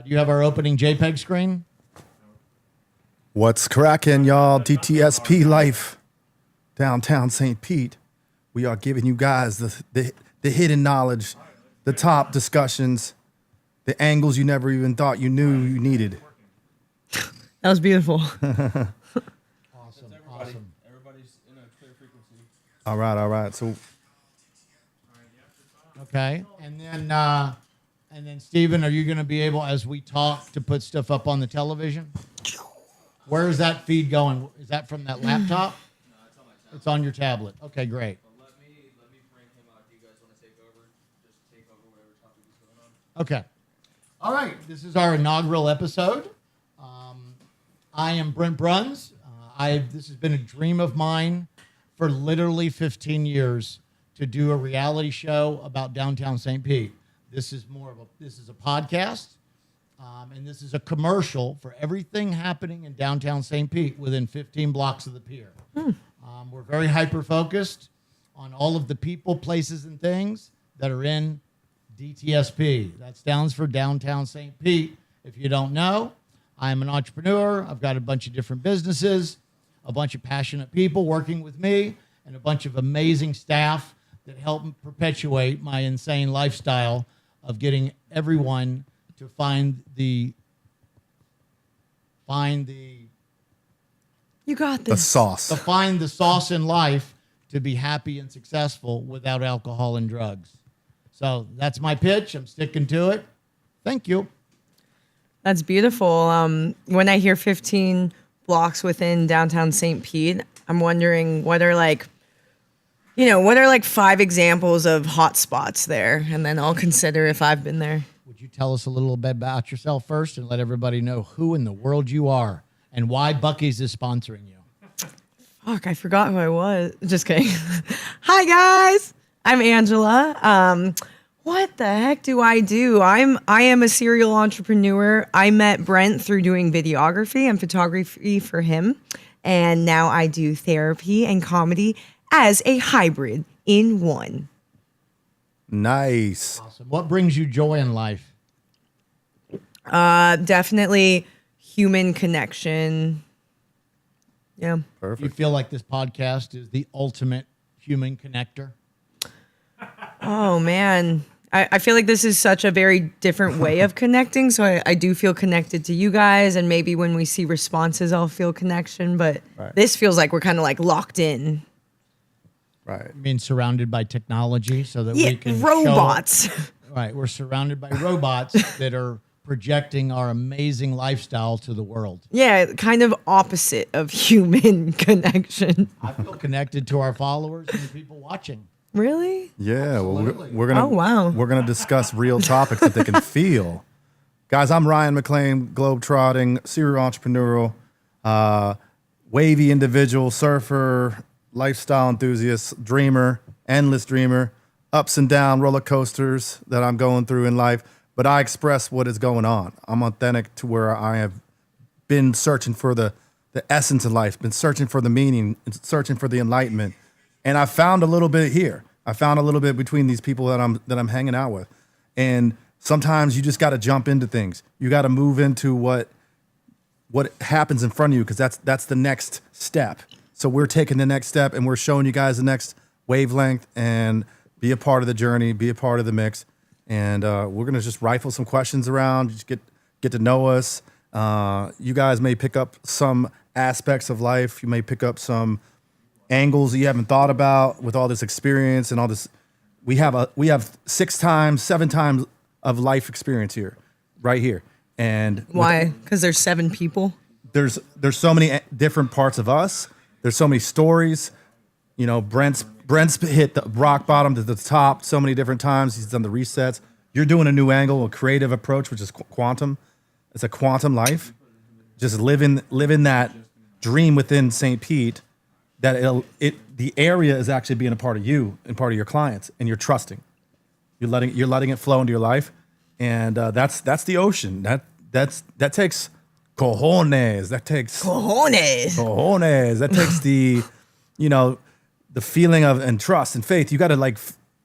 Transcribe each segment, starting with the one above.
Do you have our opening JPEG screen? What's cracking, y'all? DTSP life, downtown St. Pete. We are giving you guys the hidden knowledge, the top discussions, the angles you never even thought you knew you needed. That was beautiful. Awesome. Everybody's in a clear frequency. All right. So, Okay, and then Stephen, are you going to be able, as we talk, to put stuff up on the television? Where is that feed going? Is that from that laptop? No, it's on my tablet. It's on your tablet. Okay, great. But let me bring him out. Do you guys want to take over? Just take over whatever topic is going on. Okay. All right, this is our inaugural episode. I am Brent Bruns. This has been a dream of mine for literally 15 years to do a reality show about downtown St. Pete. This is a podcast, and this is a commercial for everything happening in downtown St. Pete within 15 blocks of the pier. We're very hyper-focused on all of the people, places, and things that are in DTSP. That stands for Downtown St. Pete. If you don't know, I'm an entrepreneur. I've got a bunch of different businesses, a bunch of passionate people working with me, and a bunch of amazing staff that help perpetuate my insane lifestyle of getting everyone to find the You got the this. sauce. to find the sauce in life to be happy and successful without alcohol and drugs. So that's my pitch. I'm sticking to it. Thank you. That's beautiful. When I hear 15 blocks within downtown St. Pete, I'm wondering what are like 5 examples of hot spots there, and then I'll consider if I've been there. Would you tell us a little bit about yourself first and let everybody know who in the world you are and why Buc-ee's is sponsoring you? Fuck, I forgot who I was. Just kidding. Hi guys, I'm Angela. What the heck do? I am a serial entrepreneur. I met Brent through doing videography and photography for him, and now I do therapy and comedy as a hybrid in one. Nice. Awesome. What brings you joy in life? Definitely human connection. Yeah. Do you Perfect. feel like this podcast is the ultimate human connector? Oh man. I feel like this is such a very different way of connecting. So I do feel connected to you guys, and maybe when we see responses, I'll feel connection. But Right. this feels like we're kind of like locked in. Right. I mean, surrounded by technology so that Yeah, we can robots. Right. We're surrounded by robots that are projecting our amazing lifestyle to the world. Yeah, kind of opposite of human connection. I feel connected to our followers and the people watching. Really? Yeah. Well, Absolutely. we're gonna. Oh, wow. We're gonna discuss real topics that they can feel. Guys, I'm Ryan McLean, globetrotting, serial entrepreneurial, wavy individual, surfer, lifestyle enthusiast, dreamer, endless dreamer, ups and down roller coasters that I'm going through in life. But I express what is going on. I'm authentic to where I have been searching for the essence of life, been searching for the meaning, searching for the enlightenment. And I found a little bit here. I found a little bit between these people that I'm hanging out with. And sometimes you just got to jump into things. You got to move into what happens in front of you, because that's the next step. So we're taking the next step, and we're showing you guys the next wavelength, and be a part of the journey, be a part of the mix. And we're gonna just rifle some questions around, just get to know us. You guys may pick up some aspects of life. You may pick up some angles that you haven't thought about with all this experience and all this. We have 6 times, 7 times of life experience here, right here. And Why? Because there's 7 people. there's so many different parts of us. There's so many stories. You know, Brent's hit the rock bottom to the top so many different times. He's done the resets. You're doing a new angle, a creative approach, which is quantum. It's a quantum life. Just living that dream within St. Pete. That the area is actually being a part of you and part of your clients, and you're trusting. You're letting it flow into your life, and that's the ocean. That takes cojones. That takes cojones. That takes the feeling of and trust and faith. You got to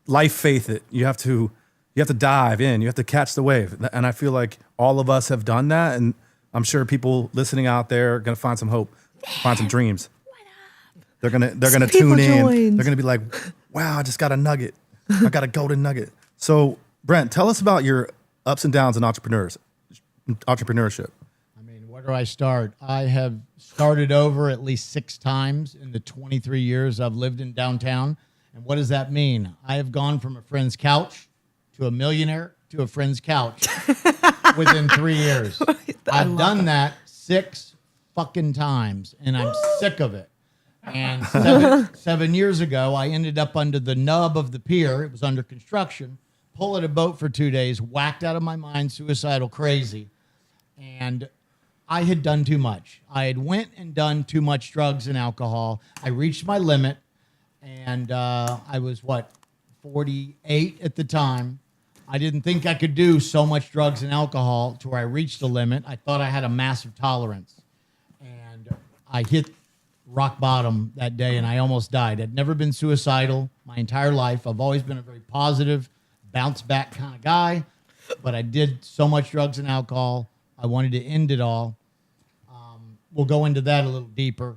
life faith it. You have to You have to dive in. You have to catch the wave. And I feel like all of us have done that. And I'm sure people listening out there are going to find some hope, find some dreams. They're gonna tune in. Joined. They're gonna be like, wow, I just got a nugget. I got a golden nugget. So Brent, tell us about your ups and downs in entrepreneurship. I mean, where do I start? I have started over at least 6 times in the 23 years I've lived in downtown. And what does that mean? I have gone from a friend's couch to a millionaire to a friend's couch within 3 years. I've done that 6 fucking times, and I'm sick of it. And 7 years ago, I ended up under the nub of the pier. It was under construction. Pulling a boat for 2 days, whacked out of my mind, suicidal, crazy. And I had done too much. I had went and done too much drugs and alcohol. I reached my limit, and I was, 48 at the time. I didn't think I could do so much drugs and alcohol to where I reached the limit. I thought I had a massive tolerance. And I hit rock bottom that day, and I almost died. I'd never been suicidal my entire life. I've always been a very positive, bounce back kind of guy, but I did so much drugs and alcohol. I wanted to end it all. We'll go into that a little deeper,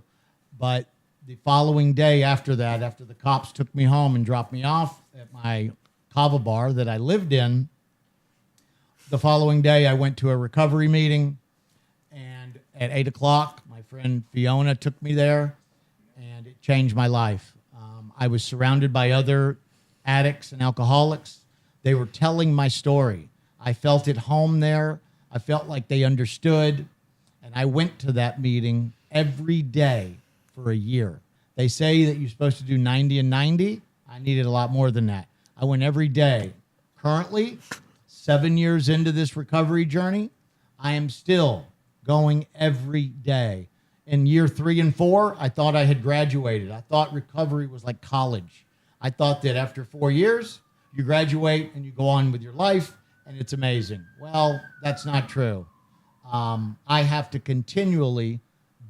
but the following day after that, after the cops took me home and dropped me off at my kava bar that I lived in, the following day I went to a recovery meeting, and at 8 o'clock, my friend Fiona took me there, and it changed my life. I was surrounded by other addicts and alcoholics. They were telling my story. I felt at home there. I felt like they understood, and I went to that meeting every day for a year. They say that you're supposed to do 90 and 90. I needed a lot more than that. I went every day. Currently, 7 years into this recovery journey, I am still going every day. In year 3 and 4, I thought I had graduated. I thought recovery was like college. I thought that after 4 years, you graduate and you go on with your life, and it's amazing. Well, that's not true. I have to continually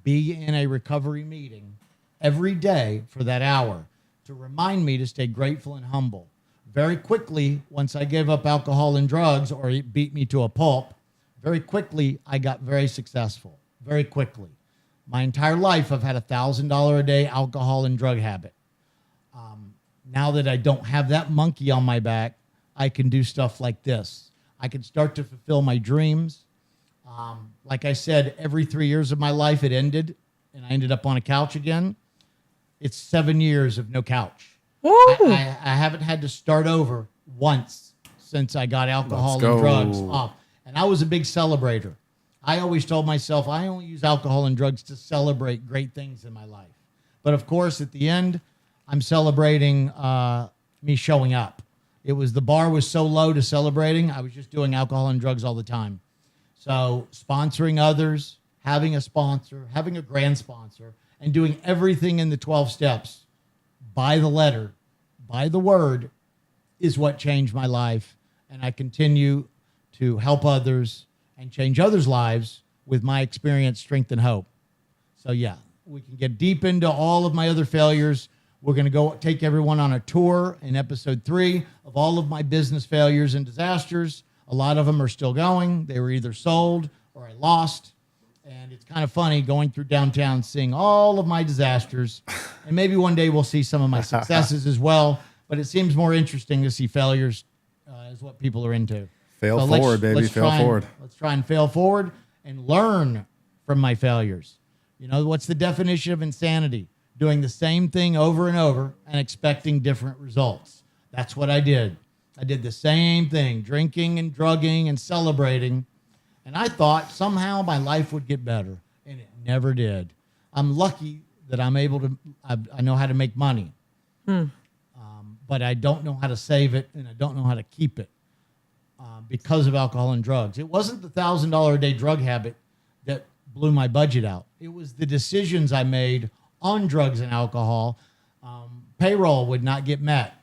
be in a recovery meeting every day for that hour to remind me to stay grateful and humble. Very quickly, once I gave up alcohol and drugs, or it beat me to a pulp, very quickly, I got very successful. Very quickly. My entire life, I've had $1,000 a day alcohol and drug habit. Now that I don't have that monkey on my back, I can do stuff like this. I can start to fulfill my dreams. Like I said, every 3 years of my life, it ended, and I ended up on a couch again. It's 7 years of no couch. I haven't had to start over once since I got alcohol and drugs off. And I was a big celebrator. I always told myself I only use alcohol and drugs to celebrate great things in my life. But of course, at the end, I'm celebrating me showing up. The bar was so low to celebrating, I was just doing alcohol and drugs all the time. So sponsoring others, having a sponsor, having a grand sponsor, and doing everything in the 12 steps by the letter, by the word, is what changed my life. And I continue to help others and change others' lives with my experience, strength, and hope. So yeah, we can get deep into all of my other failures. We're going to go take everyone on a tour in episode 3 of all of my business failures and disasters. A lot of them are still going. They were either sold or I lost. And it's kind of funny going through downtown, seeing all of my disasters. And maybe one day we'll see some of my successes as well. But it seems more interesting to see failures is what people are into. Fail forward, baby. Fail forward. Let's try and fail forward and learn from my failures. You know, what's the definition of insanity? Doing the same thing over and over and expecting different results. That's what I did. I did the same thing, drinking and drugging and celebrating. And I thought somehow my life would get better, and it never did. I'm lucky that I'm able to, I know how to make money, but I don't know how to save it, and I don't know how to keep it because of alcohol and drugs. It wasn't the $1,000 a day drug habit that blew my budget out. It was the decisions I made on drugs and alcohol. Payroll would not get met.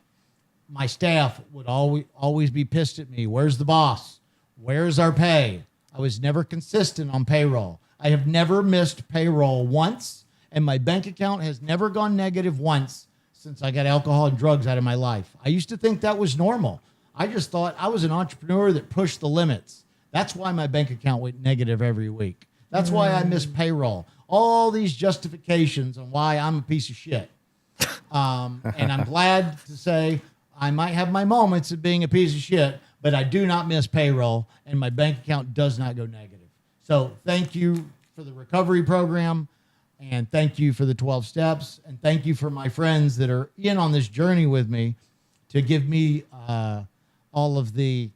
My staff would always be pissed at me. Where's the boss? Where's our pay? I was never consistent on payroll. I have never missed payroll once, and my bank account has never gone negative once since I got alcohol and drugs out of my life. I used to think that was normal. I just thought I was an entrepreneur that pushed the limits. That's why my bank account went negative every week. That's why I missed payroll. All these justifications on why I'm a piece of shit. And I'm glad to say I might have my moments of being a piece of shit, but I do not miss payroll, and my bank account does not go negative. So thank you for the recovery program, and thank you for the 12 steps, and thank you for my friends that are in on this journey with me to give me all of the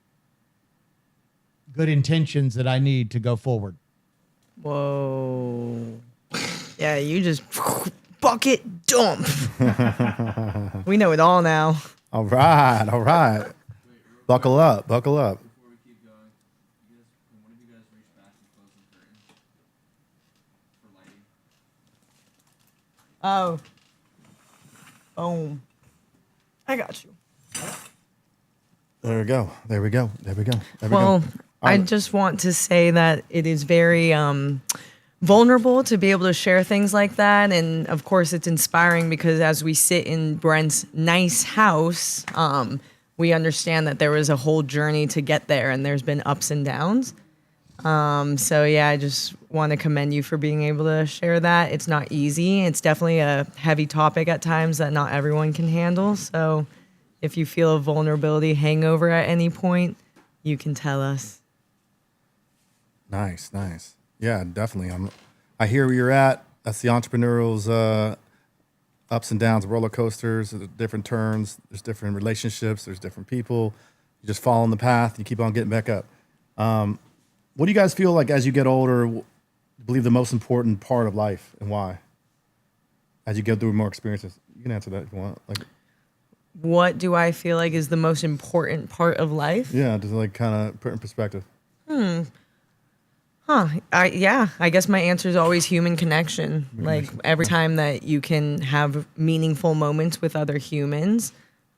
good intentions that I need to go forward. Whoa. Yeah, you just bucket dump. We know it all now. All right, all right. Buckle up, buckle up. Before we keep going, can one of you guys reach back and close the curtain for lighting? Oh. Boom. I got you. There we go. There we go. There we go. There we Well, go. I just want to say that it is very vulnerable to be able to share things like that. And of course, it's inspiring because as we sit in Brent's nice house, we understand that there was a whole journey to get there and there's been ups and downs. So yeah, I just want to commend you for being able to share that. It's not easy. It's definitely a heavy topic at times that not everyone can handle. So if you feel a vulnerability hangover at any point, you can tell us. Nice, nice. Yeah, definitely. I hear where you're at. That's the entrepreneurial's ups and downs, roller coasters, different turns. There's different relationships. There's different people. You just follow on the path. You keep on getting back up. What do you guys feel like as you get older, believe the most important part of life and why? As you go through more experiences. You can answer that if you want. Like, What do I feel like is the most important part of life? yeah, just like kind of put in perspective. I guess my answer is always human connection. Like every time that you can have meaningful moments with other humans,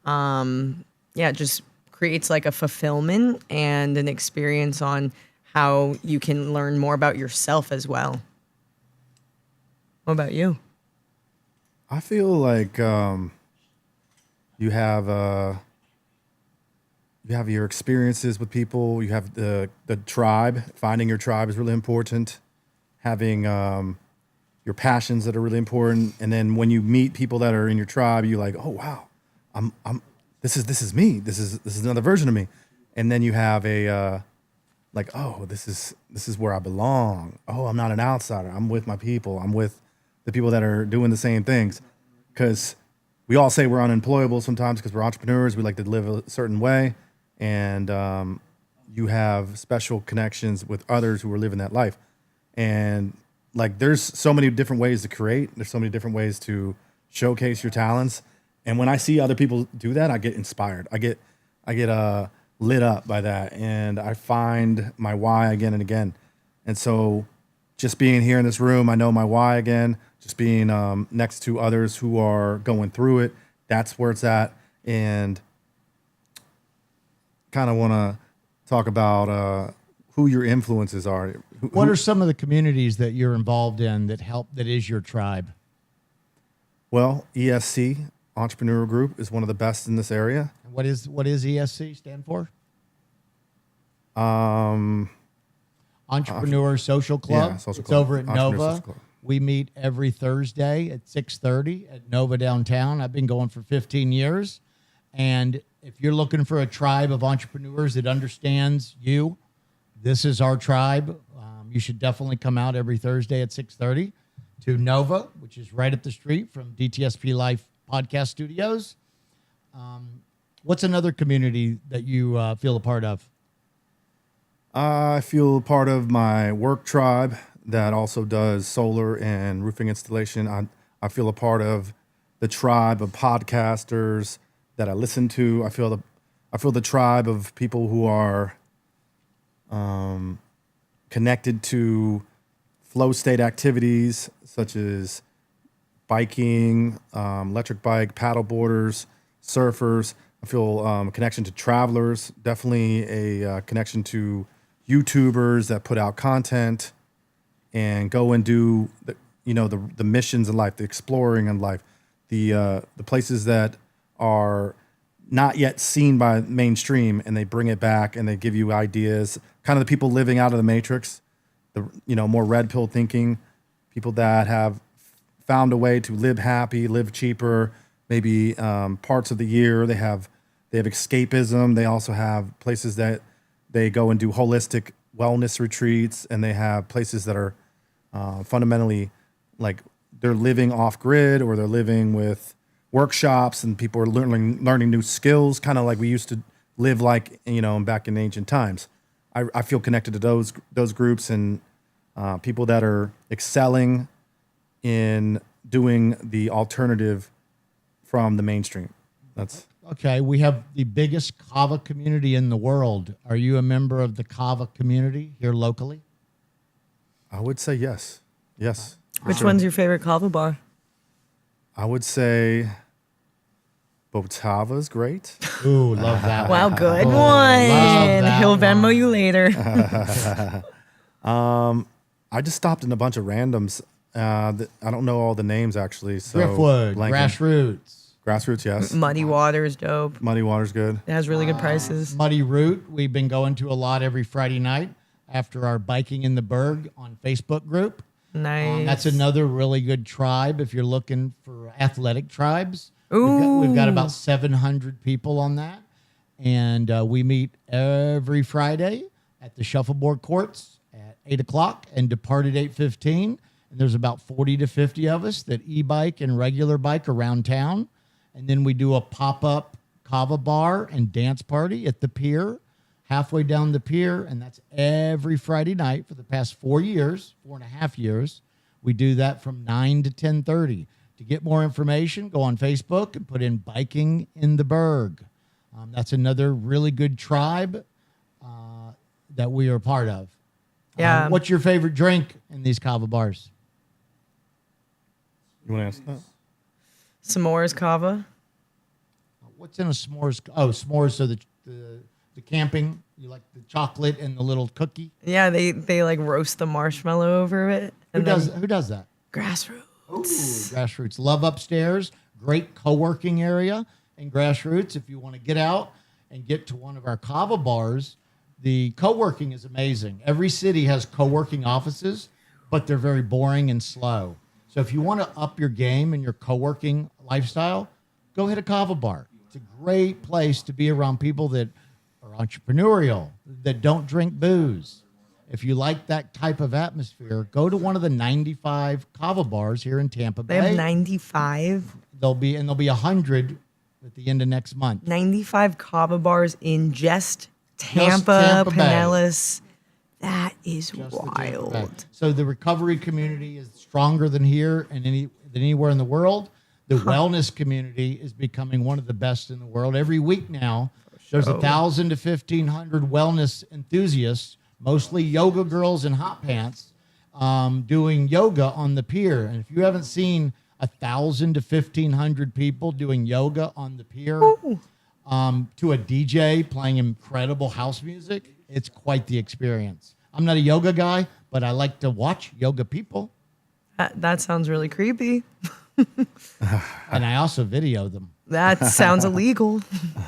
it just creates like a fulfillment and an experience on how you can learn more about yourself as well. What about you? I feel like you have your experiences with people. You have the tribe. Finding your tribe is really important. Having your passions that are really important, and then when you meet people that are in your tribe, you're like, oh wow, this is me. This is another version of me. And then you have a like, oh, this is where I belong. Oh, I'm not an outsider. I'm with my people. I'm with the people that are doing the same things. Because we all say we're unemployable sometimes because we're entrepreneurs. We like to live a certain way. And you have special connections with others who are living that life. And like, there's so many different ways to create. There's so many different ways to showcase your talents. And when I see other people do that, I get inspired. I get lit up by that. And I find my why again and again. And so just being here in this room, I know my why again. Just being next to others who are going through it, that's where it's at. And kind of want to talk about who your influences are. What are some of the communities that you're involved in that is your tribe? Well, ESC, Entrepreneurial Group, is one of the best in this area. What is ESC stand for? Entrepreneur Social Club. Yeah, Social It's Club. over at Entrepreneur Nova. Social Club. We meet every Thursday at 6:30 at Nova downtown. I've been going for 15 years. And if you're looking for a tribe of entrepreneurs that understands you, this is our tribe. You should definitely come out every Thursday at 6:30 to Nova, which is right up the street from DTSP Life Podcast Studios. What's another community that you feel a part of? I feel part of my work tribe that also does solar and roofing installation. I feel a part of the tribe of podcasters that I listen to. I feel the tribe of people who are connected to flow state activities such as biking, electric bike, paddle boarders, surfers. I feel a connection to travelers, definitely a connection to YouTubers that put out content and go and do the missions in life, the exploring in life, the places that are not yet seen by mainstream, and they bring it back and they give you ideas, kind of the people living out of the matrix, the more red pill thinking, people that have found a way to live happy, live cheaper, maybe parts of the year they have escapism. They also have places that they go and do holistic wellness retreats, and they have places that are fundamentally like they're living off grid, or they're living with workshops, and people are learning new skills, kind of like we used to live like, back in ancient times. I feel connected to those groups and people that are excelling in doing the alternative from the mainstream. That's Okay, we have the biggest kava community in the world. Are you a member of the kava community here locally? I would say yes. Yes. Which one's your favorite kava bar? I would say Botava's great. Ooh, love that. Wow, good love one. that He'll one. Venmo you later. I just stopped in a bunch of randoms. I don't know all the names actually. So Driftwood, blanking. Grassroots, Yes. Muddy Water's dope. Muddy Water's good. It has really good prices. Muddy Root. We've been going to a lot every Friday night after our Biking in the Berg on Facebook group. Nice. That's another really good tribe if you're looking for athletic tribes. Ooh. We've got about 700 people on that. And we meet every Friday at the shuffleboard courts at 8 o'clock and depart at 8:15. And there's about 40 to 50 of us that e-bike and regular bike around town. And then we do a pop-up kava bar and dance party at the pier, halfway down the pier. And that's every Friday night for the past 4.5 years. We do that from 9 to 10:30. To get more information, go on Facebook and put in Biking in the Berg. That's another really good tribe that we are part of. Yeah. What's your favorite drink in these kava bars? You want to ask that? S'mores kava. What's in a s'mores? Oh, s'mores. So the camping, you like the chocolate and the little cookie. Yeah, they like roast the marshmallow over it. Who And does then that? Grassroots. Ooh, Grassroots. Love upstairs. Great co-working area in Grassroots. If you want to get out and get to one of our kava bars, the co-working is amazing. Every city has co-working offices, but they're very boring and slow. So if you want to up your game and your co-working lifestyle, go hit a kava bar. It's a great place to be around people that are entrepreneurial, that don't drink booze. If you like that type of atmosphere, go to one of the 95 kava bars here in Tampa They Bay. have 95. There'll be 100 at the end of next month. 95 kava bars in just Tampa, Tampa Bay. Pinellas. That is Just the Tampa Bay. wild. So the recovery community is stronger than here and than anywhere in the world. The wellness community is becoming one of the best in the world. Every week now, there's 1,000 to 1,500 wellness enthusiasts, mostly yoga girls in hot pants, doing yoga on the pier. And if you haven't seen 1,000 to 1,500 people doing yoga on the pier to a DJ playing incredible house music, it's quite the experience. I'm not a yoga guy, but I like to watch yoga people. That sounds really creepy. And I also video them. That sounds illegal. It's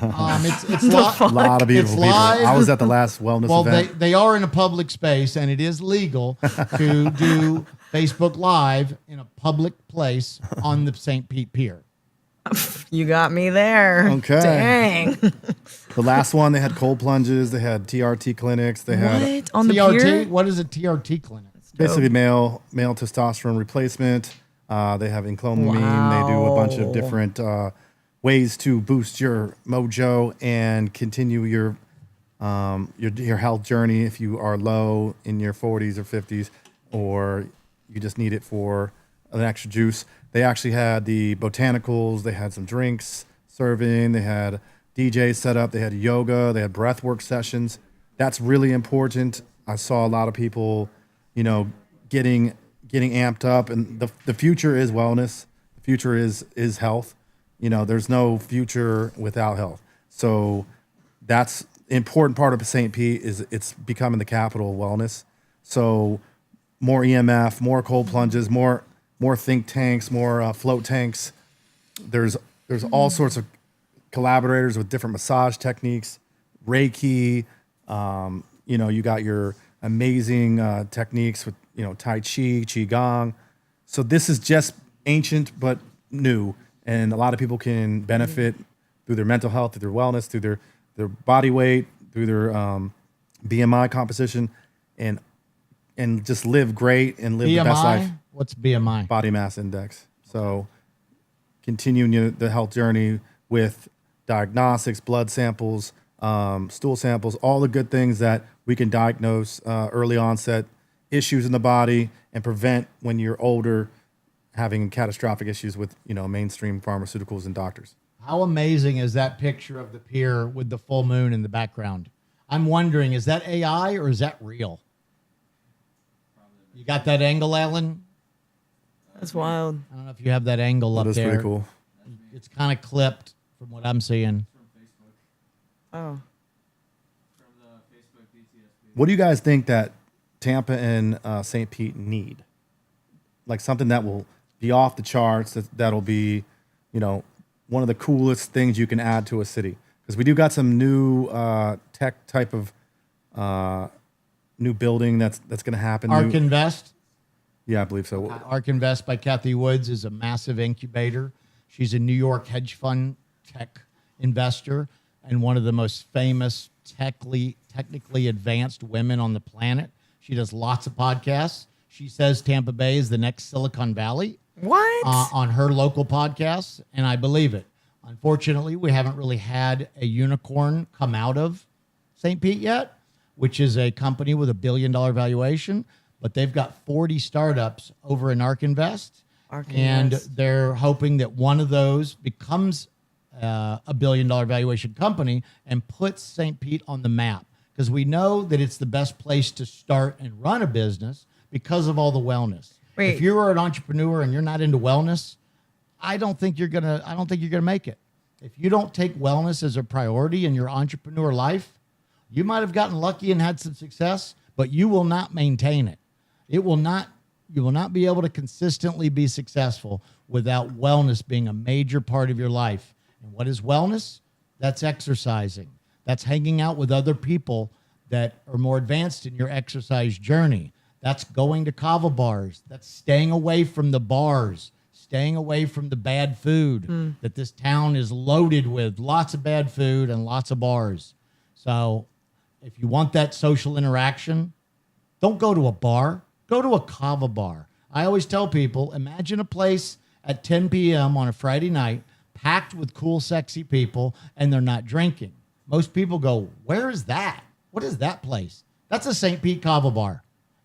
A lot of beautiful people. live. I was at the last wellness Well, event. they are in a public space, and it is legal to do Facebook Live in a public place on the St. Pete Pier. You got me there. Okay. Dang. The last one, they had cold plunges. They had TRT clinics. They had What? On the TRT? pier? What is a TRT clinic? basically male testosterone replacement. They have enclomiline. They do a bunch of Wow. different ways to boost your mojo and continue your health journey if you are low in your 40s or 50s, or you just need it for an extra juice. They actually had the botanicals. They had some drinks serving. They had DJs set up. They had yoga. They had breath work sessions. That's really important. I saw a lot of people, getting amped up, and the future is wellness. The future is health. There's no future without health. So that's an important part of St. Pete is it's becoming the capital of wellness. So more EMF, more cold plunges, more think tanks, more float tanks. There's all sorts of collaborators with different massage techniques, Reiki. You got your amazing techniques with, Tai Chi, Qigong. So this is just ancient but new, and a lot of people can benefit through their mental health, through their wellness, through their body weight, through their BMI composition, and just live great and live BMI? the best life. What's BMI? Body mass index. So continuing the health journey with diagnostics, blood samples, stool samples, all the good things that we can diagnose early onset issues in the body and prevent when you're older having catastrophic issues with mainstream pharmaceuticals and doctors. How amazing is that picture of the pier with the full moon in the background? I'm wondering, is that AI or is that real? You got that angle, Alan? That's wild. I don't know if you have that angle up That is there. pretty cool. It's kind of clipped from what I'm seeing. From Facebook. Oh. From the Facebook DTSP. What do you guys think that Tampa and St. Pete need? Like something that will be off the charts, that'll be, one of the coolest things you can add to a city. Because we do got some new tech type of new building that's going to happen. Ark Invest. Yeah, I believe so. Ark Invest by Kathy Woods is a massive incubator. She's a New York hedge fund tech investor and one of the most famous technically advanced women on the planet. She does lots of podcasts. She says Tampa Bay is the next Silicon Valley. What? On her local podcasts, and I believe it. Unfortunately, we haven't really had a unicorn come out of St. Pete yet, which is a company with $1 billion valuation, but they've got 40 startups over in Ark Invest, and they're hoping that one of those becomes a $1 billion valuation company and puts St. Pete on the map, because we know that it's the best place to start and run a business because of all the wellness. Wait. If you're an entrepreneur and you're not into wellness, I don't think you're gonna make it. If you don't take wellness as a priority in your entrepreneur life, you might have gotten lucky and had some success, but you will not maintain it. You will not be able to consistently be successful without wellness being a major part of your life. And what is wellness? That's exercising. That's hanging out with other people that are more advanced in your exercise journey. That's going to kava bars. That's staying away from the bars, staying away from the bad food that this town is loaded with, lots of bad food and lots of bars. So if you want that social interaction, don't go to a bar, go to a kava bar. I always tell people, imagine a place at 10 p.m. on a Friday night packed with cool, sexy people, and they're not drinking. Most people go, where is that? What is that place? That's a St. Pete kava bar.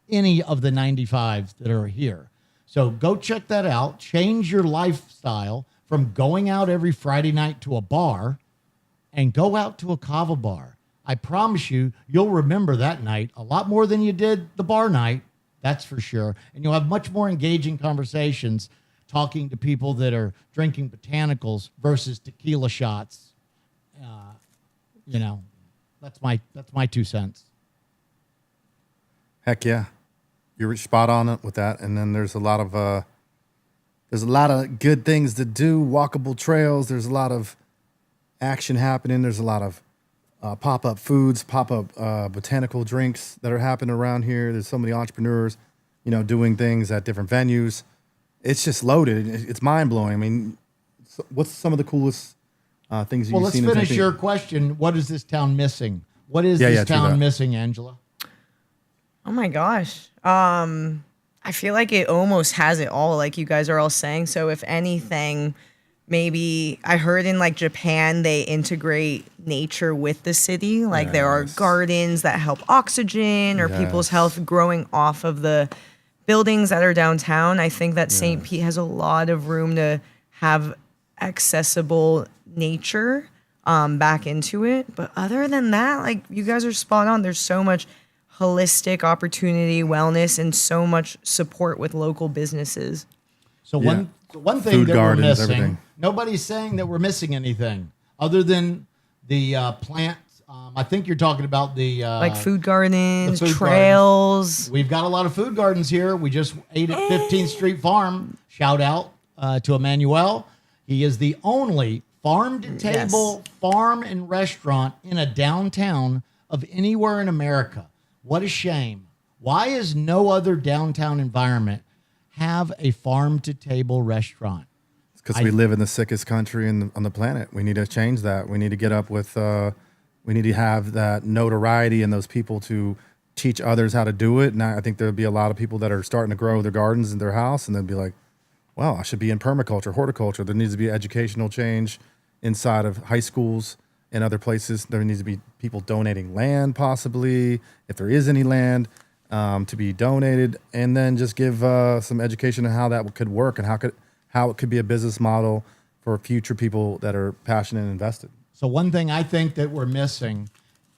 Any of the 95 that are here. So go check that out. Change your lifestyle from going out every Friday night to a bar and go out to a kava bar. I promise you, you'll remember that night a lot more than you did the bar night. That's for sure. And you'll have much more engaging conversations talking to people that are drinking botanicals versus tequila shots. That's my 2 cents. Heck yeah. You're spot on it with that. And then there's a lot of good things to do, walkable trails. There's a lot of action happening. There's a lot of pop-up foods, pop-up botanical drinks that are happening around here. There's so many entrepreneurs, doing things at different venues. It's just loaded. It's mind-blowing. I mean, what's some of the coolest things you've seen? Well, let's finish your question. What is this town missing? What is this town missing, Angela? Oh my gosh. I feel like it almost has it all, like you guys are all saying. So if anything, maybe I heard in like Japan, they integrate nature with the city. Like there are gardens that help oxygen or people's health growing off of the buildings that are downtown. I think that St. Pete has a lot of room to have accessible nature back into it. But other than that, like you guys are spot on. There's so much holistic opportunity, wellness, and so much support with local businesses. So one thing Food that gardens, we're missing, everything. Nobody's saying that we're missing anything other than the plants. I think you're talking about the Like food gardens, the food trails. gardens. We've got a lot of food gardens here. We just ate at 15th Street Farm. Shout out to Emmanuel. He is the only farm to table, farm and restaurant in a downtown of anywhere in America. What a shame. Why is no other downtown environment have a farm to table restaurant? Because we live in the sickest country on the planet. We need to change that. We need to get up with, we need to have that notoriety and those people to teach others how to do it. And I think there'll be a lot of people that are starting to grow their gardens in their house and they'll be like, well, I should be in permaculture, horticulture. There needs to be educational change inside of high schools and other places. There needs to be people donating land, possibly, if there is any land, to be donated, and then just give some education on how that could work and how it could be a business model for future people that are passionate and invested. So one thing I think that we're missing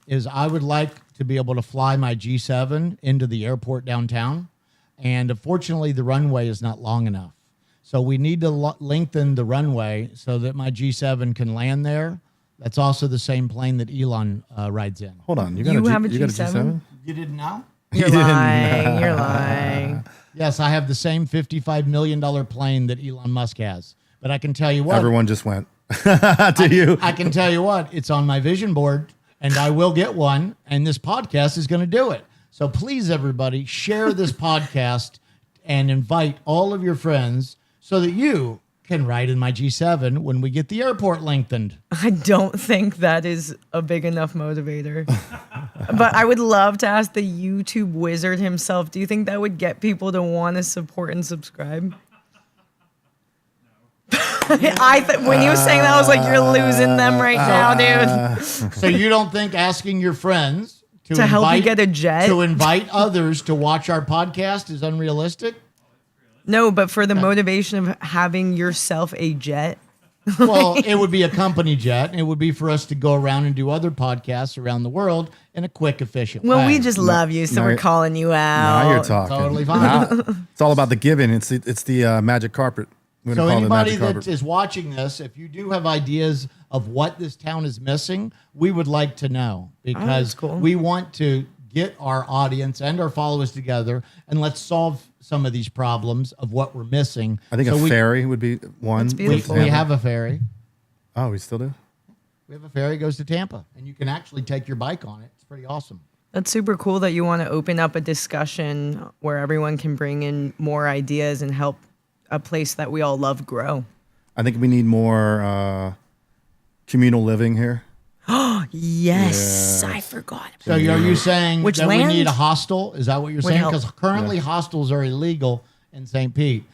is I would like to be able to fly my G7 into the airport downtown, and unfortunately the runway is not long enough. So we need to lengthen the runway so that my G7 can land there. That's also the same plane that Elon rides in. Hold on, you have a got a G7? G7? You didn't know? You're lying. You're lying. Yes, I have the same $55 million plane that Elon Musk has. But I can tell you what. Everyone just went to you. I can tell you what. It's on my vision board, and I will get one, and this podcast is going to do it. So please, everybody, share this podcast and invite all of your friends so that you can ride in my G7 when we get the airport lengthened. I don't think that is a big enough motivator. But I would love to ask the YouTube wizard himself, do you think that would get people to want to support and subscribe? When you were saying that, I was like, you're losing them right now, dude. So you don't think asking your friends To help you get a jet? to invite others to watch our podcast is unrealistic? No, but for the motivation of having yourself a jet. Well, it would be a company jet, and it would be for us to go around and do other podcasts around the world in a quick, efficient Well, way. we just love you, so we're calling you out. Now you're talking. Totally fine. Now, it's all about the giving. It's the magic carpet. We're So gonna call it the anybody magic that carpet. is watching this, if you do have ideas of what this town is missing, we would like to know, because that's cool. we want to get our audience and our followers together and let's solve some of these problems of what we're missing. I think So a we, ferry would be one. That's we, beautiful. we have a ferry. Oh, we still do? We have a ferry that goes to Tampa, and you can actually take your bike on it. It's pretty awesome. That's super cool that you want to open up a discussion where everyone can bring in more ideas and help a place that we all love grow. I think we need more communal living here. Yes, I forgot. So are you saying Which that land we need a hostel? Is that what you're would saying? help? Because currently hostels are illegal in St. Pete.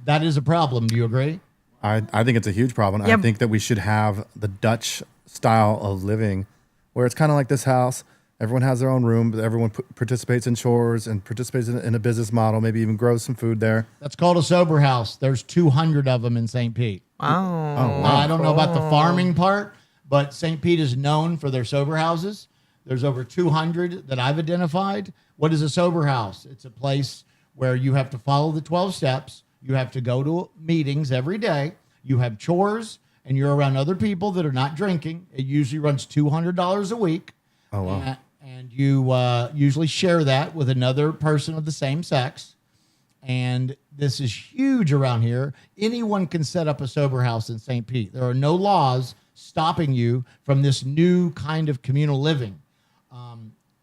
That is a problem. Do you agree? I think it's a huge problem. Yeah. I think that we should have the Dutch style of living where it's kind of like this house. Everyone has their own room, but everyone participates in chores and participates in a business model, maybe even grows some food there. That's called a sober house. There's 200 of them in St. Pete. Wow. Now, I don't know about the farming part, but St. Pete is known for their sober houses. There's over 200 that I've identified. What is a sober house? It's a place where you have to follow the 12 steps. You have to go to meetings every day. You have chores, and you're around other people that are not drinking. It usually runs $200 a week. Oh, wow. And you usually share that with another person of the same sex. And this is huge around here. Anyone can set up a sober house in St. Pete. There are no laws stopping you from this new kind of communal living.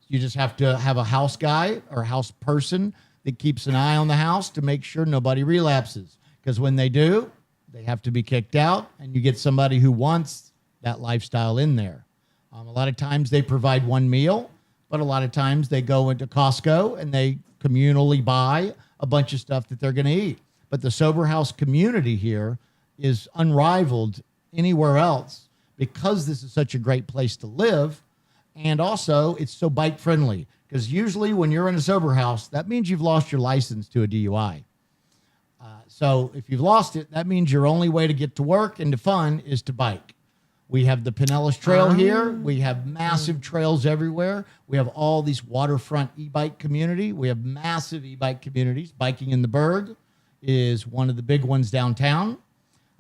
You just have to have a house guy or house person that keeps an eye on the house to make sure nobody relapses. Because when they do, they have to be kicked out, and you get somebody who wants that lifestyle in there. A lot of times they provide one meal, but a lot of times they go into Costco and they communally buy a bunch of stuff that they're going to eat. But the sober house community here is unrivaled anywhere else because this is such a great place to live. And also it's so bike friendly, because usually when you're in a sober house, that means you've lost your license to a DUI. So if you've lost it, that means your only way to get to work and to fun is to bike. We have the Pinellas Trail here. We have massive trails everywhere. We have all these waterfront e-bike community. We have massive e-bike communities. Biking in the Berg is one of the big ones downtown.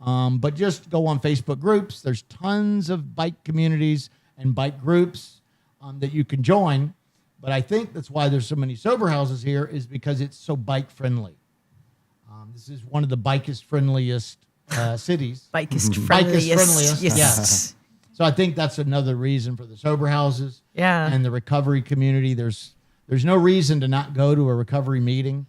But just go on Facebook groups. There's tons of bike communities and bike groups that you can join. But I think that's why there's so many sober houses here, is because it's so bike friendly. This is one of the bikest friendliest cities. Bikist Bikist friendliest. friendliest, Yes. yes. So I think that's another reason for the sober houses Yeah. and the recovery community. There's no reason to not go to a recovery meeting.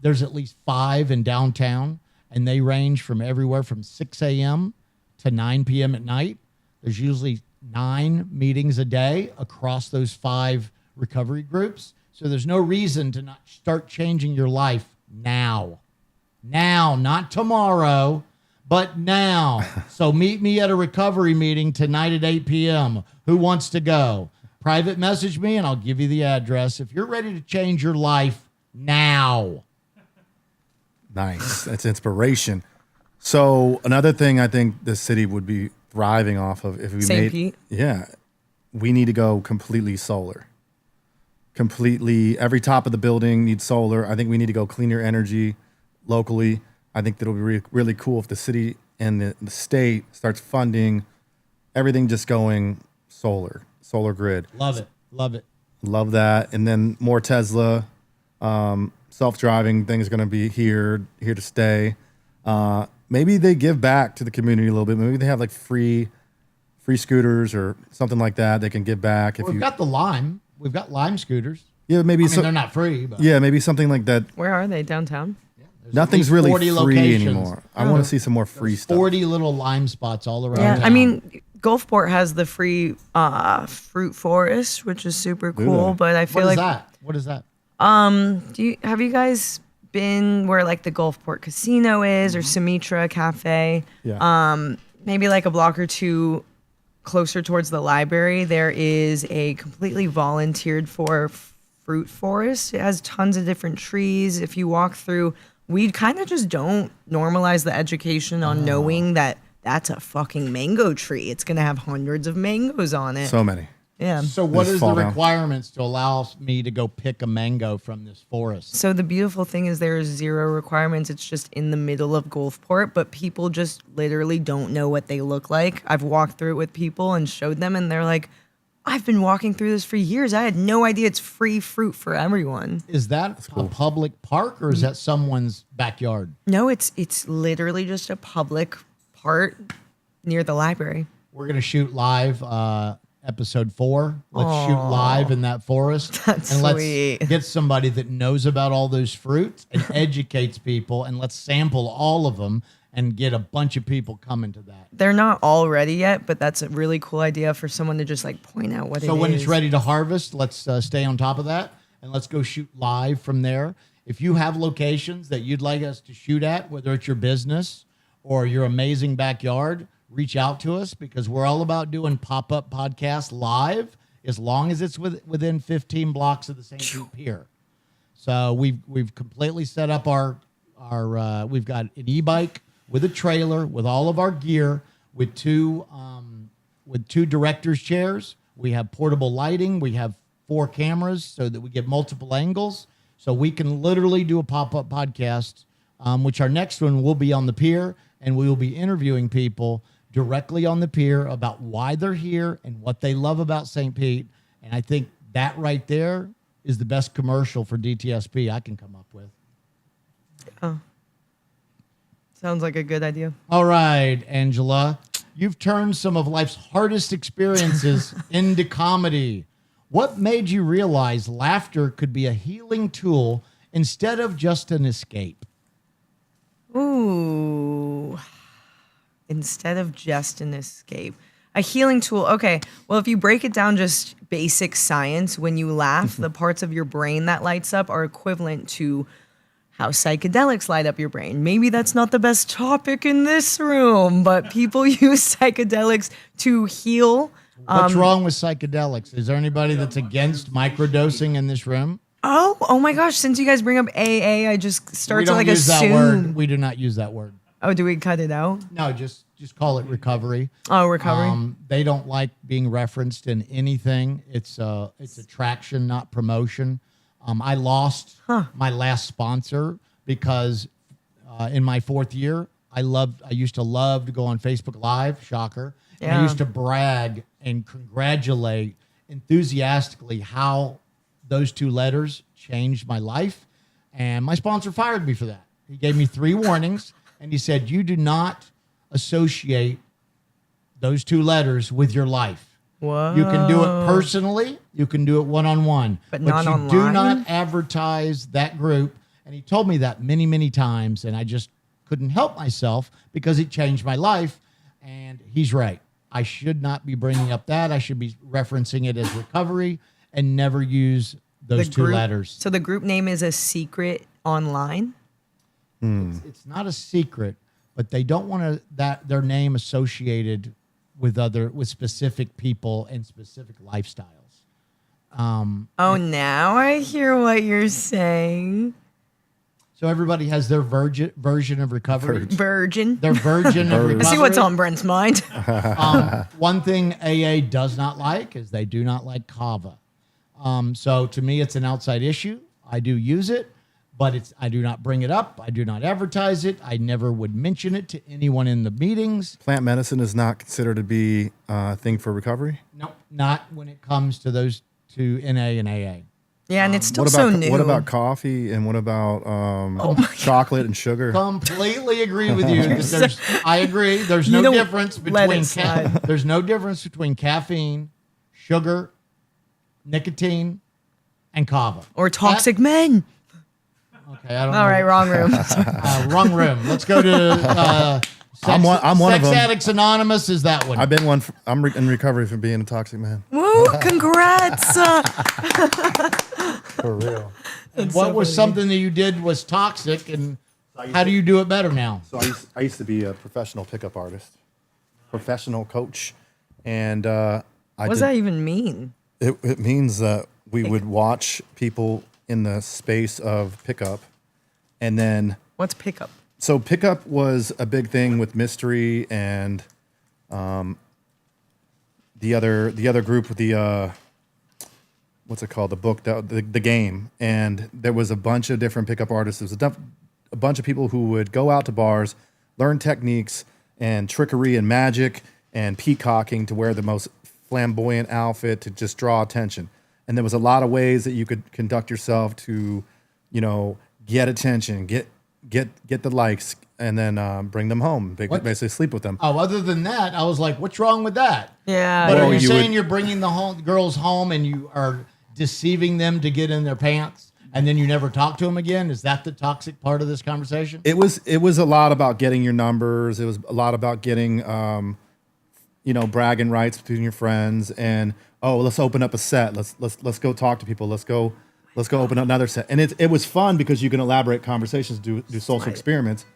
There's at least 5 in downtown, and they range from everywhere from 6 a.m. to 9 p.m. at night. There's usually 9 meetings a day across those 5 recovery groups. So there's no reason to not start changing your life now. Now, not tomorrow, but now. So meet me at a recovery meeting tonight at 8 p.m. Who wants to go? Private message me and I'll give you the address. If you're ready to change your life now. Nice. That's inspiration. So another thing I think the city would be thriving off of if we St. made, Pete? yeah, we need to go completely solar. Completely, every top of the building needs solar. I think we need to go cleaner energy locally. I think that'll be really cool if the city and the state starts funding everything just going solar grid. Love it. Love it. Love that. And then more Tesla, self-driving things going to be here to stay. Maybe they give back to the community a little bit. Maybe they have like free scooters or something like that. They can give back. We've got the Lime. We've got Lime scooters. Yeah, maybe I mean, they're not free, but yeah, maybe something like that. Where are they? Downtown? there's Nothing's at least really 40 free locations. anymore. I want to see some more free stuff. 40 little Lime spots all around Yeah. town. I mean, Gulfport has the free fruit forest, which is super cool. they? But I feel what is like that? What is that? have you guys been where like the Gulfport Casino is or Sumitra Cafe? Yeah. Maybe like a block or two closer towards the library, there is a completely volunteered for fruit forest. It has tons of different trees. If you walk through, we kind of just don't normalize the education on knowing that that's a fucking mango tree. It's going to have hundreds of mangoes on it. So many. Yeah. So what Just is the fall down. requirements to allow me to go pick a mango from this forest? So the beautiful thing is there's 0 requirements. It's just in the middle of Gulfport, but people just literally don't know what they look like. I've walked through it with people and showed them, and they're like, I've been walking through this for years. I had no idea it's free fruit for everyone. Is that a public park or is that someone's backyard? No, it's literally just a public part near the library. We're going to shoot live episode 4. Let's shoot live in that forest. That's and let's sweet. get somebody that knows about all those fruits and educates people, and let's sample all of them and get a bunch of people coming to that. They're not all ready yet, but that's a really cool idea for someone to just like point out what it is. So when it's ready to harvest, let's stay on top of that and let's go shoot live from there. If you have locations that you'd like us to shoot at, whether it's your business or your amazing backyard, reach out to us because we're all about doing pop-up podcasts live as long as it's within 15 blocks of the St. Pete Pier. So we've completely set up our we've got an e-bike with a trailer with all of our gear with two director's chairs. We have portable lighting. We have 4 cameras so that we get multiple angles. So we can literally do a pop-up podcast, which our next one will be on the pier, and we will be interviewing people directly on the pier about why they're here and what they love about St. Pete. And I think that right there is the best commercial for DTSP I can come up with. Oh. Sounds like a good idea. All right, Angela, you've turned some of life's hardest experiences into comedy. What made you realize laughter could be a healing tool instead of just an escape? Ooh. Instead of just an escape. A healing tool. Okay. Well, if you break it down just basic science, when you laugh, the parts of your brain that lights up are equivalent to how psychedelics light up your brain. Maybe that's not the best topic in this room, but people use psychedelics to heal. What's wrong with psychedelics? Is there anybody that's against microdosing in this room? Oh my gosh. Since you guys bring up AA, I just start We to don't like use that assume. word. We do not use that word. Oh, do we cut it out? No, just call it recovery. Oh, recovery. They don't like being referenced in anything. It's attraction, not promotion. I lost my last sponsor because in my 4th year, I used to love to go on Facebook Live, shocker. And I Yeah. used to brag and congratulate enthusiastically how those 2 letters changed my life. And my sponsor fired me for that. He gave me 3 warnings. And he said, you do not associate those two letters with your life. Whoa. You can do it personally. You can do it one-on-one. But not you online? do not advertise that group. And he told me that many, many times. And I just couldn't help myself because it changed my life. And he's right. I should not be bringing up that. I should be referencing it as recovery and never use those two letters. So the group name is a secret online? It's not a secret, but they don't want their name associated with specific people and specific lifestyles. Oh, now I hear what you're saying. So everybody has their version of recovery. Virgin. Their version of recovery. See what's on Brent's mind. One thing AA does not like is they do not like kava. So to me, it's an outside issue. I do use it, but I do not bring it up. I do not advertise it. I never would mention it to anyone in the meetings. Plant medicine is not considered to be a thing for recovery? No, not when it comes to those two, NA and AA. Yeah, and it's still What so about new. what about coffee and what about chocolate and sugar? Completely agree with you. I agree. There's no difference let between it slide. there's no difference between caffeine, sugar, nicotine, and kava. Or toxic men. Okay, I don't All know. right, wrong room. Wrong room. Let's go to I'm one of Sex them. Addicts Anonymous is that one. I've been one. I'm in recovery from being a toxic man. Woo, congrats. For real. And what was something that you did was toxic, and how do you do it better now? So I used to be a professional pickup artist, professional coach, and What does that even mean? It means that we would watch people in the space of pickup, and then What's pickup? so pickup was a big thing with mystery and the other group with the what's it called, the book, the game, and there was a bunch of different pickup artists. There was a bunch of people who would go out to bars, learn techniques and trickery and magic and peacocking to wear the most flamboyant outfit to just draw attention. And there was a lot of ways that you could conduct yourself to, get attention, get the likes, and then bring them home. Basically sleep with them. Oh, other than that, I was like, what's wrong with that? Yeah. But Well, are you you saying would- you're bringing the girls home and you are deceiving them to get in their pants, and then you never talk to them again? Is that the toxic part of this conversation? It was a lot about getting your numbers. It was a lot about getting, bragging rights between your friends, and let's open up a set. Let's go talk to people. Let's go open up another set. And it was fun because you can elaborate conversations, do social experiments,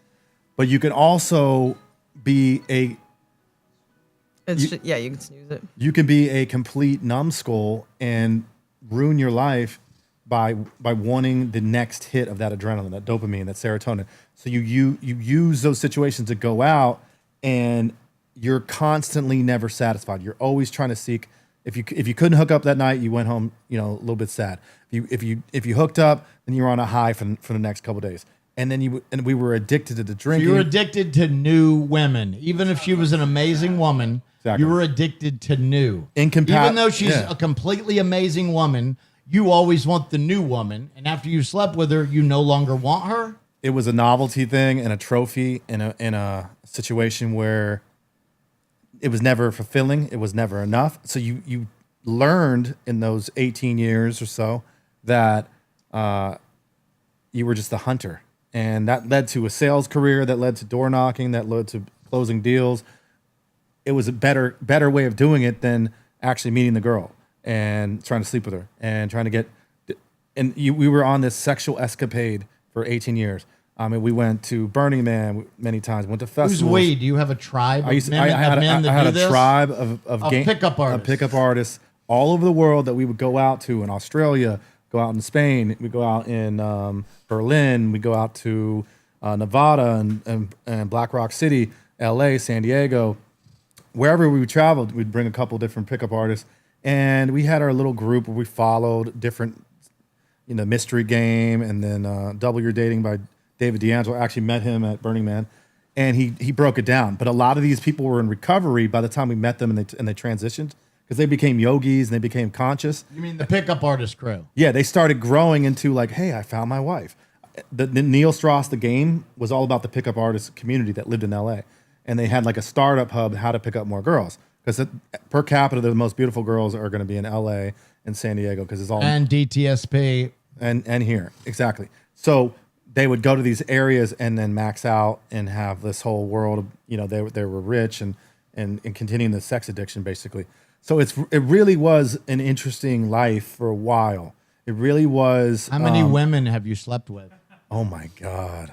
but you can also be You can snooze it. you can be a complete numbskull and ruin your life by wanting the next hit of that adrenaline, that dopamine, that serotonin. So you use those situations to go out, and you're constantly never satisfied. You're always trying to seek. If you couldn't hook up that night, you went home, a little bit sad. If you hooked up, then you were on a high for the next couple of days. And then we were addicted to the drinking. You were addicted to new women. Even if she was an amazing woman, Exactly. you were addicted to new. Incompat- Even though she's yeah. a completely amazing woman, you always want the new woman. And after you slept with her, you no longer want her. It was a novelty thing and a trophy in a situation where it was never fulfilling. It was never enough. So you learned in those 18 years or so that you were just a hunter. And that led to a sales career, that led to door knocking, that led to closing deals. It was a better way of doing it than actually meeting the girl and trying to sleep with her and trying to get. We were on this sexual escapade for 18 years. We went to Burning Man many times. Went to festivals. Who's we? Do you have a tribe of I used to, men, I had, of men I that had do a this? tribe of pickup artists. pickup artists all over the world that we would go out to in Australia, go out in Spain, we go out in Berlin, we go out to Nevada and Black Rock City, LA, San Diego. Wherever we traveled, we'd bring a couple different pickup artists, and we had our little group where we followed different, Mystery Game, and then Double Your Dating by David D'Angelo. I actually met him at Burning Man, and he broke it down. But a lot of these people were in recovery by the time we met them, and they transitioned because they became yogis and they became conscious. You mean the pickup artist crew? Yeah, they started growing into like, hey, I found my wife. the Neil Strauss, the game, was all about the pickup artist community that lived in L.A. And they had like a startup hub how to pick up more girls. Because per capita, the most beautiful girls are going to be in L.A. and San Diego because it's all... And DTSP. And here, exactly. So they would go to these areas and then max out and have this whole world of, they were rich and continuing the sex addiction, basically. So it really was an interesting life for a while. It really was. How many women have you slept with? Oh my God.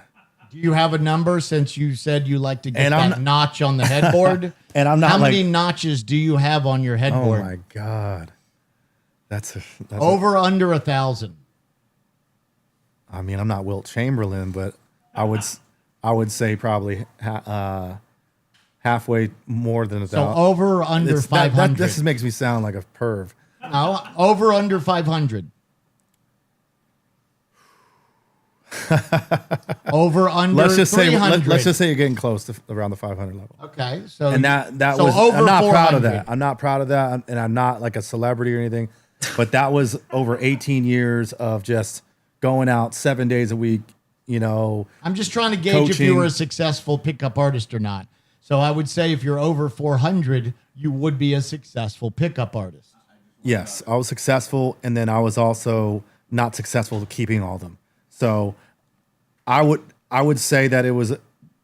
Do you have a number since you said you like to get that notch on the headboard? And I'm not How many notches do you have on your headboard? Oh my God. That's over under 1,000. I mean, I'm not Wilt Chamberlain, but I would say probably halfway more than 1,000. So over or under 500. This makes me sound like a perv. No, over under 500. Over under let's just 300. say let's just say you're getting close to around the 500 level. Okay, so and that so was over I'm not 400. proud of that. I'm not proud of that, and I'm not like a celebrity or anything. But that was over 18 years of just going out 7 days a week. I'm just trying to gauge if you were a successful pickup artist or not. So I would say if you're over 400, you would be a successful pickup artist. Yes, I was successful, and then I was also not successful keeping all of them. So I would say that it was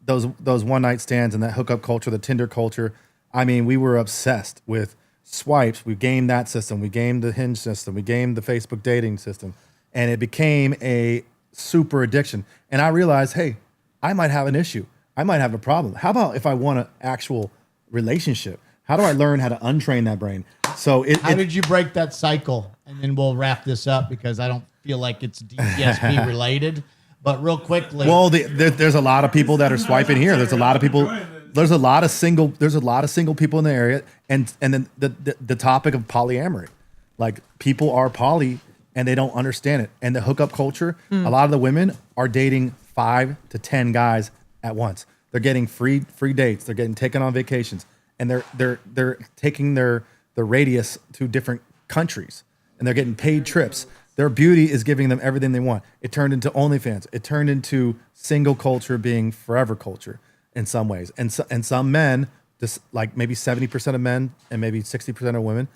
those one night stands and that hookup culture, the Tinder culture. I mean, we were obsessed with swipes. We gamed that system. We gamed the Hinge system. We gamed the Facebook dating system, and it became a super addiction. And I realized, hey, I might have an issue. I might have a problem. How about if I want an actual relationship? How do I learn how to untrain that brain? So how did you break that cycle? And then we'll wrap this up because I don't feel like it's DTSP related. But real quickly, well, there's a lot of people that are swiping here. There's a lot of people. There's a lot of single people in the area, and then the topic of polyamory, like people are poly and they don't understand it. And the hookup culture, a lot of the women are dating 5 to 10 guys at once. They're getting free dates. They're getting taken on vacations, and they're taking their radius to different countries, and they're getting paid trips. Their beauty is giving them everything they want. It turned into OnlyFans. It turned into single culture being forever culture in some ways. And some men, just like maybe 70% of men and maybe 60% of women,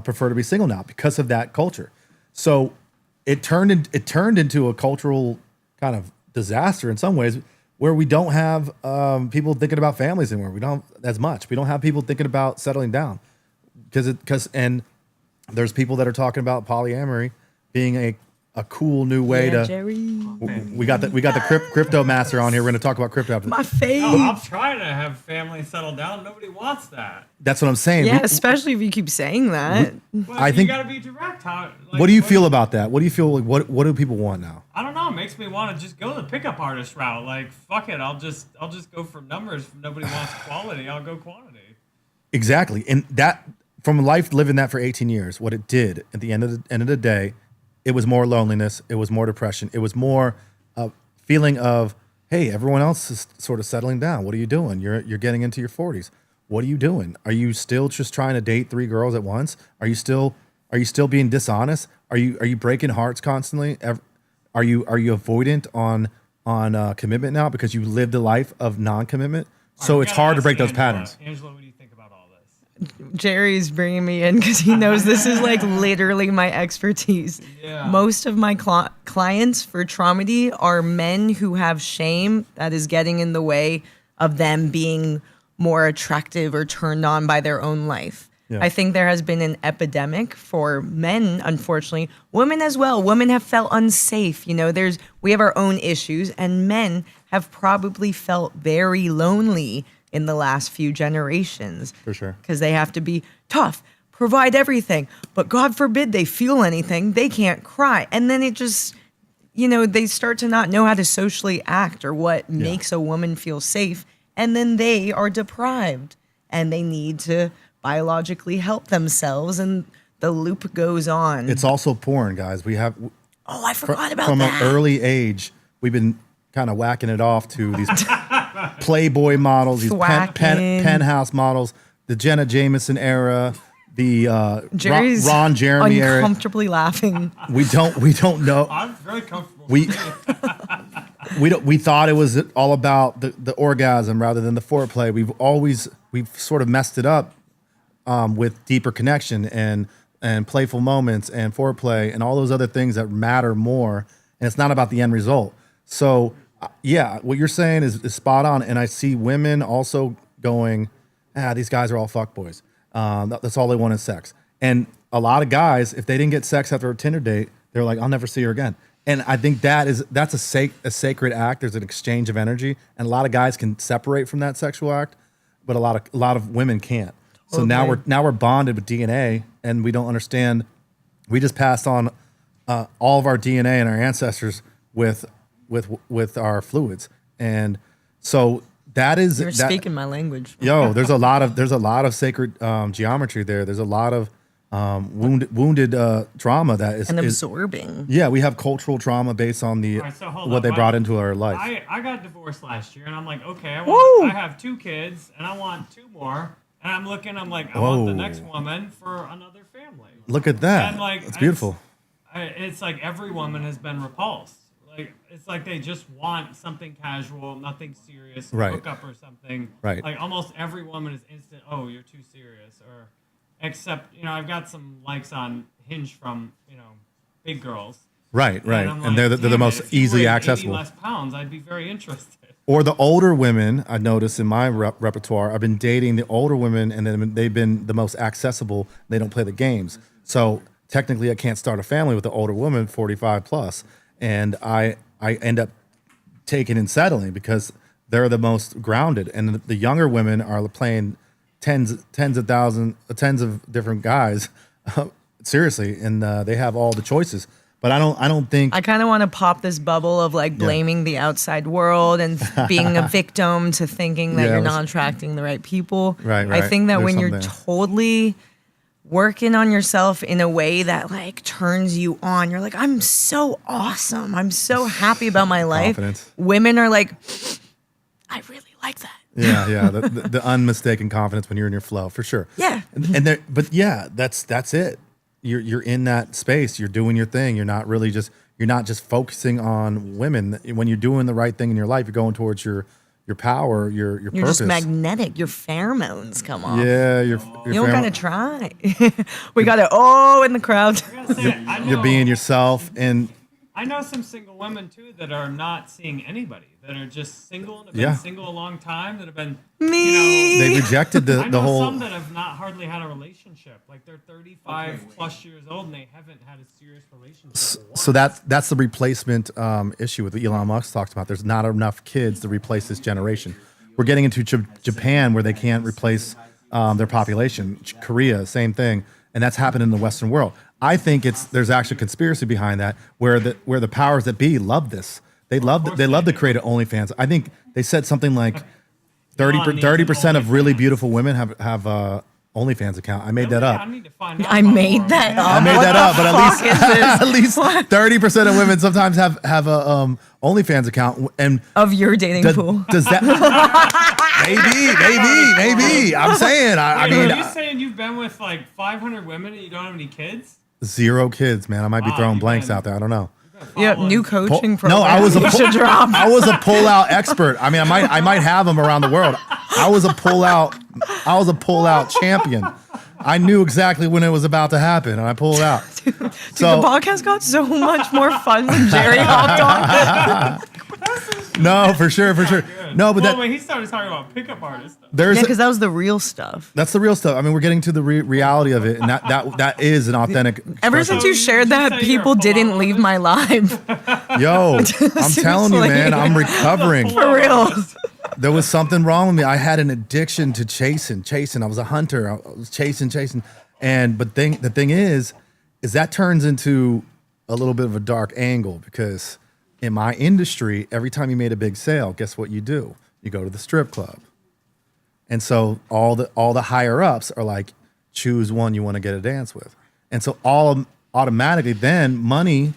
prefer to be single now because of that culture. So it turned into a cultural kind of disaster in some ways, where we don't have people thinking about families anymore. We don't as much. We don't have people thinking about settling down and there's people that are talking about polyamory being a cool new way to. Jerry. We got the crypto master on here. We're going to talk about crypto after My face. No, I'm trying to have family settle down. Nobody wants that. That's what I'm saying. Yeah, especially if you keep saying that. Well, I you think- got to be direct. What do you feel about that? What do you feel like? What do people want now? I don't know. It makes me want to just go the pickup artist route. Like, fuck it. I'll just go for numbers. If nobody wants quality, I'll go quantity. Exactly, and that from life living that for 18 years, what it did at the end of the day, it was more loneliness. It was more depression. It was more a feeling of, hey, everyone else is sort of settling down. What are you doing? You're getting into your 40s. What are you doing? Are you still just trying to date 3 girls at once? Are you still being dishonest? Are you breaking hearts constantly? Are you avoidant on commitment now because you lived a life of non-commitment? So it's hard to break those patterns. Angela, what do you think about all this? Jerry's bringing me in because he knows this is like literally my expertise. Yeah. Most of my clients for Traumedy are men who have shame that is getting in the way of them being more attractive or turned on by their own life. Yeah. I think there has been an epidemic for men, unfortunately. Women as well. Women have felt unsafe. We have our own issues, and men have probably felt very lonely in the last few generations. For sure. Because they have to be tough, provide everything. But God forbid they feel anything, they can't cry. And then it just, they start to not know how to socially act or what makes a woman feel safe. And then they are deprived and they need to biologically help themselves. And the loop goes on. It's also porn, guys. We have I forgot about from that. an early age, we've been kind of whacking it off to these Playboy models, these penthouse models, the Jenna Jameson era, the Jerry's Ron Jeremy era. uncomfortably laughing. We don't know. I'm very comfortable. we thought it was all about the orgasm rather than the foreplay. We've sort of messed it up with deeper connection and playful moments and foreplay and all those other things that matter more. And it's not about the end result. So yeah, what you're saying is spot on. And I see women also going, these guys are all fuckboys. That's all they want is sex. And a lot of guys, if they didn't get sex after a Tinder date, they're like, I'll never see her again. And I think that's a sacred act. There's an exchange of energy, and a lot of guys can separate from that sexual act, but a lot of women can't. So Totally. now we're bonded with DNA, and we don't understand. We just passed on all of our DNA and our ancestors with our fluids, and so that is You're speaking my language. Yo, there's a lot of sacred geometry there. There's a lot of wounded trauma that is absorbing. Yeah, we have cultural trauma based on the All right, so hold what up. they brought into our life. I got divorced last year, and I'm like, okay, Woo! I have 2 kids, and I want 2 more. And I'm like, I want the Whoa. next woman for another family. Look at that. And like, It's beautiful. It's like every woman has been repulsed. Like, it's like they just want something casual, nothing serious, Right. hook up or something. Right. Like almost every woman is instant. Oh, you're too serious. Or except I've got some likes on Hinge from big girls. Right. And I'm And they're the "Damn most it, if you easily weighed 80 accessible. less pounds, I'd be very interested. Or the older women, I noticed in my repertoire, I've been dating the older women, and then they've been the most accessible. They don't play the games. So technically, I can't start a family with the older woman, 45 plus. And I end up taking and settling because they're the most grounded. And the younger women are playing tens of different guys, seriously, and they have all the choices. But I don't think I kind of want to pop this bubble of like blaming the outside world and being a victim to thinking that Yeah, you're let's- not attracting the right people. Right, I right. think that There's when you're something. totally working on yourself in a way that like turns you on, you're like, I'm so awesome. I'm so happy about my life. Confidence. Women are like, I really like that. Yeah, the unmistaken confidence when you're in your flow, for sure. Yeah. And there, but yeah, that's it. You're in that space. You're doing your thing. You're not just focusing on women. When you're doing the right thing in your life, you're going towards your power, your You're purpose. just magnetic. Your pheromones come off. Yeah, You don't gotta try. We got to in the crowd. I gotta say, I You're know- being yourself, and I know some single women too that are not seeing anybody, that are just single and have Yeah. been single a long time, that have been Me. they rejected I know the whole. some that have not hardly had a relationship. Like they're 35 plus years old and they haven't had a serious relationship. So that's the replacement issue with what Elon Musk talks about. There's not enough kids to replace this generation. We're getting into Japan where they can't replace their population. Korea, same thing, and that's happened in the Western world. I think there's actually conspiracy behind that, where the powers that be love this. They love to create an OnlyFans. I think they said something like 30% of really beautiful women have OnlyFans account. I made that up. I need to find out I about made more. that up. I made What that the up, but fuck at is least this? at least 30% of women sometimes have a OnlyFans account. And Of your dating pool. does that maybe? I'm saying I Wait, mean are you saying you've been with like 500 women and you don't have any kids? 0 kids, man. I might be Wow, throwing you've blanks been- out there. I don't know. Yeah, new coaching No, program. I was a you should drop. I was a pull-out expert. I mean, I might have them around the world. I was a pull-out champion. I knew exactly when it was about to happen, and I pulled out. The podcast got so much more fun when Jerry hopped on. No, for sure. No, but Well, when he started talking about pickup artists, stuff. there's Yeah, because that was the real stuff. that's the real stuff. I mean, we're getting to the reality of it, and that is an authentic. Ever expression. since you shared that, Did you say you're people a didn't pull-out leave woman? my live. Yo, I'm telling you, Seriously. man, I'm recovering. For real. There was something wrong with me. I had an addiction to chasing. I was a hunter. I was chasing. But the thing is that turns into a little bit of a dark angle, because in my industry, every time you made a big sale, guess what you do? You go to the strip club. And so all the higher ups are like, choose one you want to get a dance with. And so automatically then money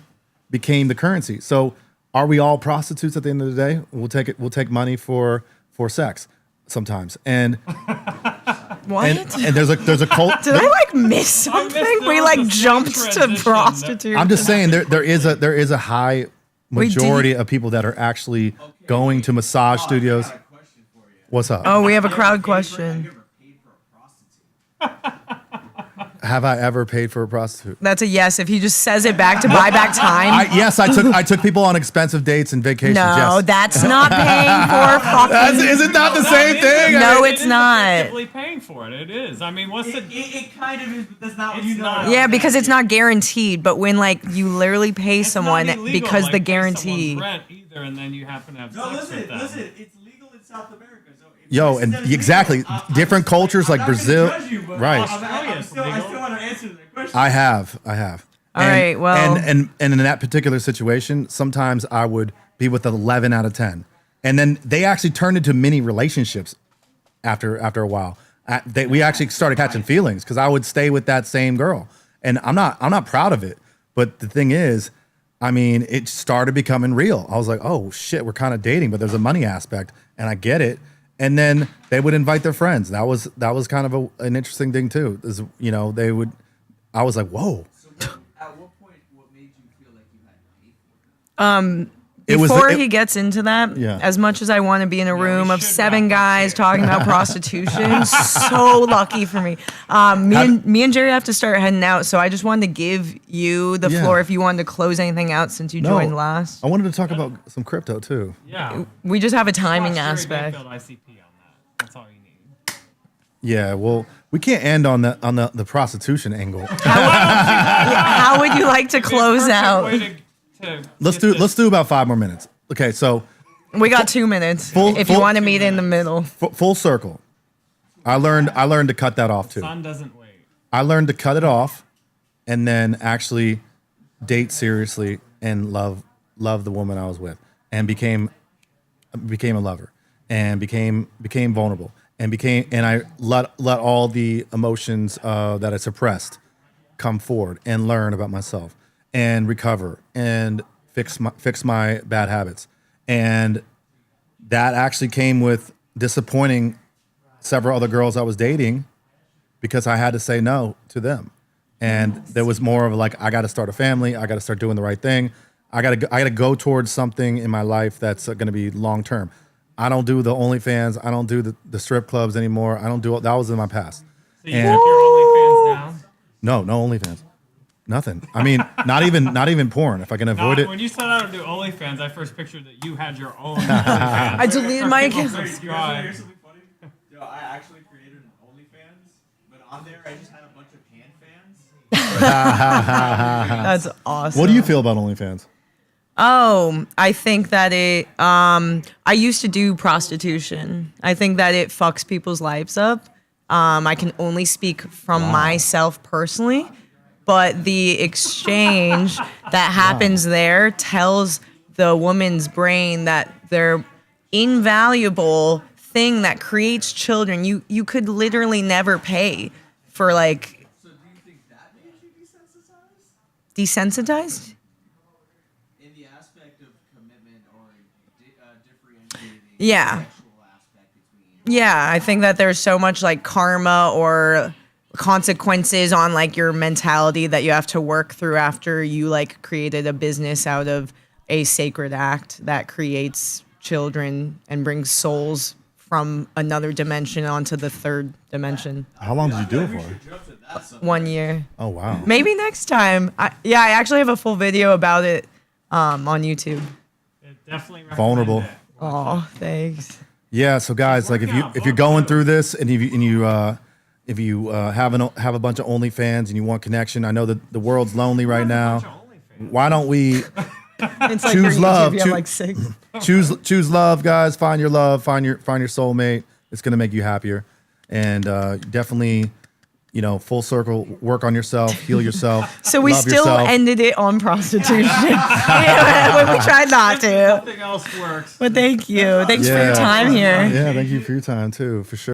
became the currency. So are we all prostitutes at the end of the day? We'll take money for sex sometimes. And What? and there's a cult. Did I like miss something? there We was like a jumped slight to transition. prostitute. I'm just saying there is a high Wait, did majority you- of people that are actually going to massage studios. I got a question for you. What's up? Oh, we have a crowd Have question. you ever paid for a prostitute? Have I ever paid for a prostitute? That's a yes. If he just says it back to buy back time. Yes, I took people on expensive dates and vacations. No, yes. that's not paying for fucking. Is it not the same thing? No, It it's is not. effectively paying for it. It is. I mean, what's the? It kind of is, but that's not what It's you know. not. Yeah, because it's not guaranteed. But when like you literally pay It's someone not illegal, because like, the pay guarantee. someone's rent either, and then you happen to have No, sex with them. listen. It's legal in South America. So if Yo, this and is exactly, illegal, different cultures like I'm not gonna Brazil- judge you, but right. I Australia's still legal. want to answer that question. I have. All right, well- and in that particular situation, sometimes I would be with 11 out of 10, and then they actually turned into mini relationships after a while. We actually started catching feelings because I would stay with that same girl, and I'm not proud of it. But the thing is, I mean, it started becoming real. I was like, oh shit, we're kind of dating, but there's a money aspect, and I get it. And then they would invite their friends. That was kind of an interesting thing too. Is, you know, they would. I was like, whoa. So at what point, what made you feel like you had to pay for it? Before he gets into that, Yeah. as much as I want to be in a room we of should 7 wrap up guys here. talking about prostitution, so lucky for me. Me and Jerry have to start heading out, so I just wanted to give you the Yeah. floor if you wanted to close anything out since you joined last. I wanted to talk about some crypto too. Yeah. We just have a timing Watch Jerry aspect. Banfield ICP on that. That's all you need. Yeah, well, we can't end on the prostitution angle. How would you like to close Perfect out? way to Let's do about 5 more minutes. Okay, so We got 2 minutes if you full- want to meet in the middle. full circle. I learned to cut that off too. Sun doesn't wait. I learned to cut it off, and then actually date seriously and love the woman I was with, and became a lover, and became vulnerable, and I let all the emotions that I suppressed come forward and learn about myself and recover and fix my bad habits. And that actually came with disappointing several other girls I was dating because I had to say no to them. And there was more of like, I got to start a family. I got to start doing the right thing. I got to go towards something in my life that's going to be long term. I don't do the OnlyFans. I don't do the strip clubs anymore. I don't do that. Was in my past. So you took your OnlyFans down? No OnlyFans. Nothing. I mean, not even porn. If I can avoid it. When you set out to do OnlyFans, I first pictured that you had your own OnlyFans. I deleted my People account. subscribe. Here's something funny. Yo, I actually created an OnlyFans, but on there I just had a bunch of hand fans. That's awesome. What do you feel about OnlyFans? Oh, I think that I used to do prostitution. I think that it fucks people's lives up. I can only speak from myself personally, but the exchange that happens there tells the woman's brain that they're invaluable thing that creates children. You could literally never pay for like So do you think that made you desensitized? desensitized? In the aspect of commitment or differentiating Yeah. the sexual aspect between. Yeah, I think that there's so much like karma or consequences on like your mentality that you have to work through after you like created a business out of a sacred act that creates children and brings souls from another dimension onto the third dimension. How long did you do it for? Jump to that some. 1 year. Oh wow. Maybe next time. I actually have a full video about it on YouTube. It definitely recommend Vulnerable. it. Oh, thanks. Yeah. So guys, like if you're going through this and you have a bunch of OnlyFans and you want connection, I know that the world's lonely right now. Why don't we It's like Choose your YouTube, love. You have Choo- like 6. choose love, guys? Find your love. Find your soulmate. It's gonna make you happier, and definitely, full circle. Work on yourself. Heal yourself. So we love still yourself. ended it on prostitution. When we tried not to. Nothing else works. But thank you. Thanks for Yeah. your time here. Yeah. Thank you for your time too, for sure.